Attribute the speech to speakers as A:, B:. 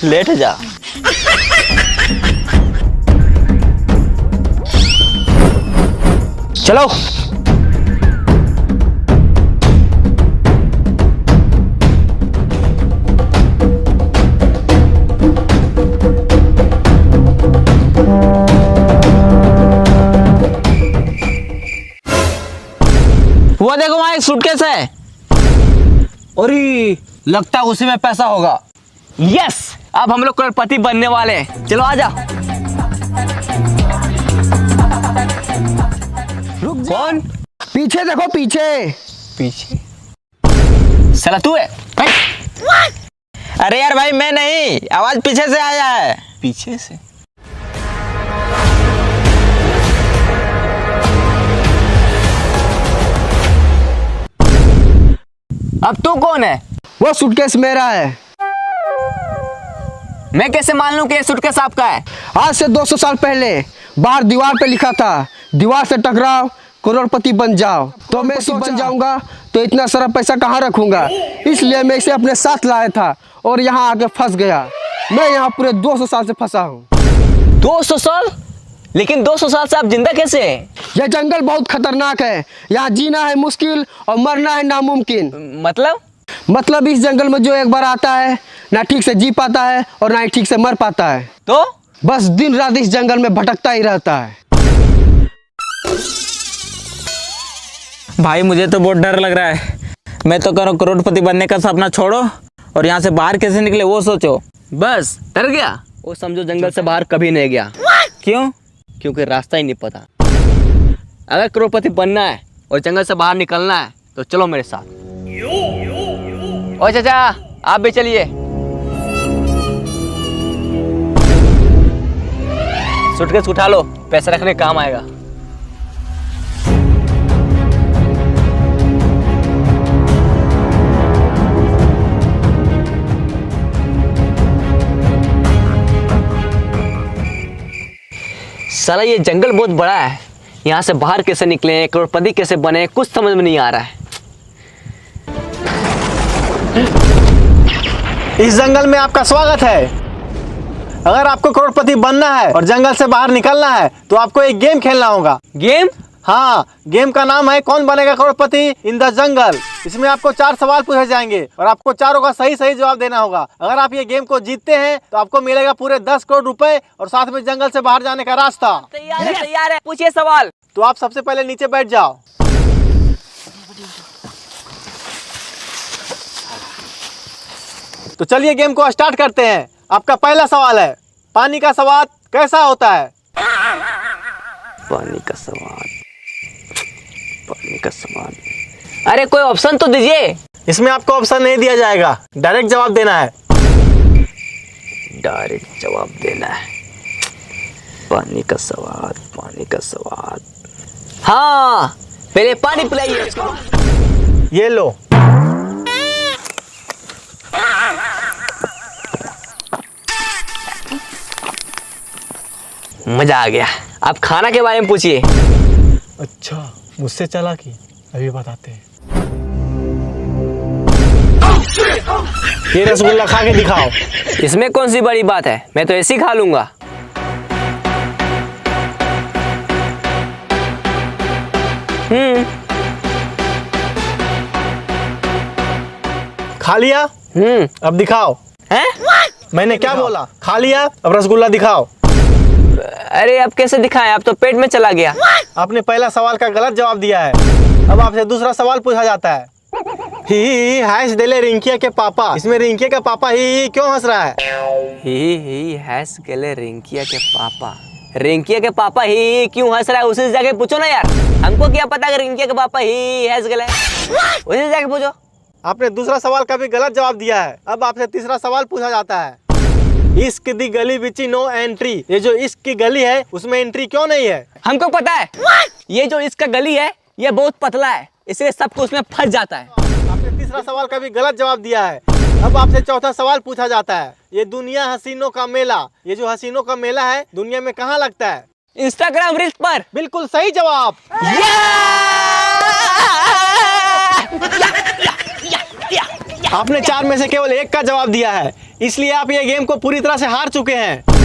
A: Late जा। चलो। वो देखो वहां एक सूटकेस है।
B: अरे लगता है उसी में पैसा होगा।
A: यस, अब हम लोग करोड़पति बनने वाले हैं। चलो आजा।
B: रुक जा।
A: कौन?
B: पीछे देखो पीछे।
A: पीछे? साला तू है? अरे यार भाई मैं नहीं, आवाज पीछे से आया है। पीछे से? अब तू कौन है?
B: वो सूटकेस मेरा है।
A: मैं कैसे मान लूं कि ये सूटकेस आपका है?
B: आज से 200 साल पहले बाहर दीवार पे लिखा था, दीवार से टकराओ करोड़पति बन जाओ। तो मैं इसी बन जाऊंगा तो इतना सारा पैसा कहाँ रखूंगा, इसलिए मैं इसे अपने साथ लाया था और यहाँ आके फंस गया। मैं यहाँ पूरे 200 साल से फंसा हूँ।
A: 200 साल? लेकिन 200 साल से आप जिंदा कैसे हैं?
B: यह जंगल बहुत खतरनाक है, यहाँ जीना है मुश्किल और मरना है नामुमकिन। मतलब इस जंगल में जो एक बार आता है ना ठीक से जी पाता है और ना ही ठीक से मर पाता है।
A: तो
B: बस दिन रात इस जंगल में भटकता ही रहता है।
A: भाई मुझे तो बहुत डर लग रहा है। मैं तो करो करोड़पति बनने का सपना छोड़ो और यहाँ से बाहर कैसे निकले वो सोचो। बस डर गया? वो समझो जंगल से बाहर कभी नहीं गया। क्यों? क्योंकि रास्ता ही नहीं पता। अगर करोड़पति बनना है और जंगल से बाहर निकलना है तो चलो मेरे साथ। ओ चाचा आप भी चलिए। सूटकेस उठा लो, पैसे रखने काम आएगा। साला ये जंगल बहुत बड़ा है, यहाँ से बाहर कैसे निकले, करोड़पति कैसे बने, कुछ समझ में नहीं आ रहा है।
C: इस जंगल में आपका स्वागत है। अगर आपको करोड़पति बनना है और जंगल से बाहर निकलना है तो आपको एक गेम खेलना होगा।
A: गेम?
C: हाँ, गेम का नाम है कौन बनेगा करोड़पति इन द जंगल। इसमें आपको 4 सवाल पूछे जाएंगे और आपको चारों का सही सही जवाब देना होगा। अगर आप ये गेम को जीतते हैं तो आपको मिलेगा पूरे 10 करोड़ रुपए और साथ में जंगल से बाहर जाने का रास्ता।
A: तैयार है, पूछिए सवाल।
C: तो आप सबसे पहले नीचे बैठ जाओ। तो चलिए गेम को स्टार्ट करते हैं। आपका पहला सवाल है, पानी का स्वाद कैसा होता है?
A: पानी का स्वाद, पानी का स्वाद। अरे कोई ऑप्शन तो दीजिए।
C: इसमें आपको ऑप्शन नहीं दिया जाएगा, डायरेक्ट जवाब देना है।
A: डायरेक्ट जवाब देना है। पानी का स्वाद, पानी का स्वाद। हाँ, पहले पानी पिलाइए उसके बाद।
C: ये लो।
A: मजा आ गया। आप खाना के बारे में पूछिए।
C: अच्छा, मुझसे चला कि अभी बताते हैं। ये रसगुल्ला खा के दिखाओ।
A: इसमें कौन सी बड़ी बात है, मैं तो ऐसे ही खा लूंगा।
C: खा लिया? अब दिखाओ।
A: हैं?
C: मैंने क्या बोला? खा लिया, अब रसगुल्ला दिखाओ।
A: अरे अब कैसे दिखाएं, अब तो पेट में चला गया।
C: आपने पहला सवाल का गलत जवाब दिया है। अब आपसे दूसरा सवाल पूछा जाता है। ही हंस देले रिंकिया के पापा। इसमें रिंकिया का पापा ही क्यों हंस रहा है?
A: ही हंस गले रिंकिया के पापा। रिंकिया के पापा ही क्यों हंस रहा है उसी से जाके पूछो ना यार। हमको क्या पता कि रिंकिया के पापा ही हंस गले, उसी से जाके पूछो।
C: आपने दूसरा सवाल का भी गलत जवाब दिया है। अब आपसे तीसरा सवाल पूछा जाता है। इश्क दी गली बिची नो एंट्री। ये जो इश्क की गली है उसमें एंट्री क्यों नहीं है?
A: हमको पता है। ये जो इसका गली है ये बहुत पतला है, इसलिए सबको उसमें फंस जाता है।
C: आपने तीसरा सवाल का भी गलत जवाब दिया है। अब आपसे चौथा सवाल पूछा जाता है। ये दुनिया हसीनों का मेला, ये जो हसीनों का मेला है दुनिया में कहाँ लगता है?
A: इंस्टाग्राम रील्स पर।
C: बिल्कुल सही जवाब। आपने 4 में से केवल 1 का जवाब दिया है, इसलिए आप ये गेम को पूरी तरह से हार चुके हैं।